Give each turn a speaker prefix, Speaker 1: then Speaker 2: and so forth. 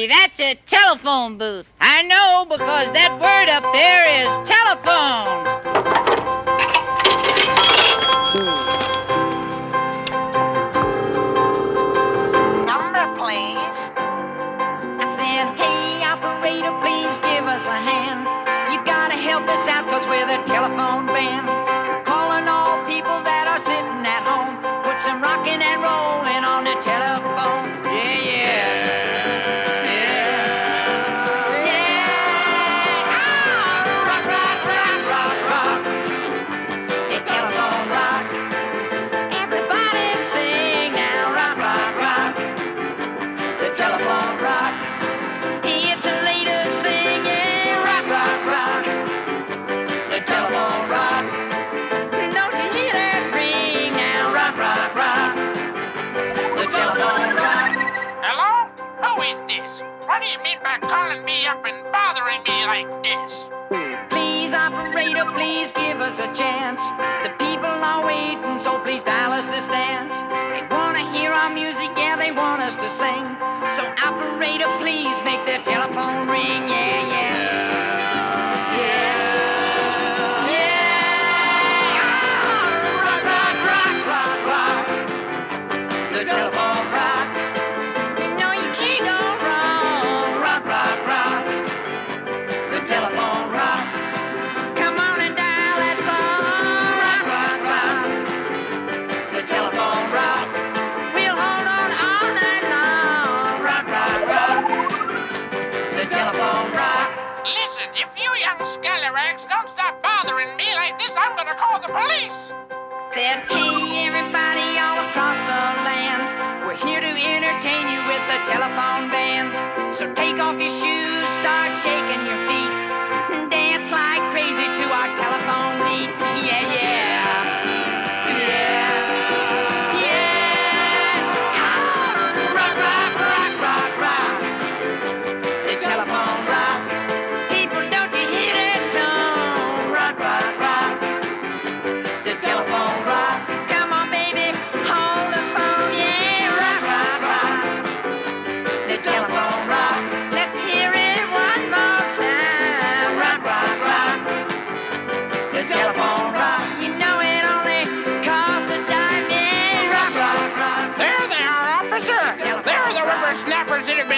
Speaker 1: Hey, that's a telephone booth. I know because that word up there is telephone.
Speaker 2: Number, please.
Speaker 3: I said, hey, operator, please give us a hand. You gotta help us out cause we're the telephone band. We're calling all people that are sitting at home. Put some rocking and rolling on the telephone. Yeah, yeah.
Speaker 2: What do you mean by calling me up and bothering me like this?
Speaker 3: Please, operator, please give us a chance. The people are waiting, so please dial us this dance. They wanna hear our music, yeah, they want us to sing. So, operator, please make their telephone ring, yeah, yeah. Yeah. Yeah. Rock, rock, rock, rock, rock. The telephone rock. You know you can't go wrong. Rock, rock, rock. The telephone rock. Come on and dial that phone. Rock, rock, rock. The telephone rock. We'll hold on all night long. Rock, rock, rock. The telephone rock.
Speaker 2: Listen, if you young scallywags don't stop bothering me like this, I'm gonna call the police.
Speaker 3: Said, hey, everybody all across the land. We're here to entertain you with the telephone band. So take off your shoes, start shaking your feet. Dance like crazy to our telephone beat. Yeah, yeah. Yeah. Yeah. Rock, rock, rock, rock, rock. The telephone rock. People, don't you hear that tone? Rock, rock, rock. The telephone rock. Come on, baby, hold the phone. Yeah, rock, rock, rock. The telephone rock. Let's hear it one more time. Rock, rock, rock. The telephone rock. You know it only costs a dime. Yeah, rock, rock, rock.
Speaker 2: There they are, officer. There are the whippersnappers that have been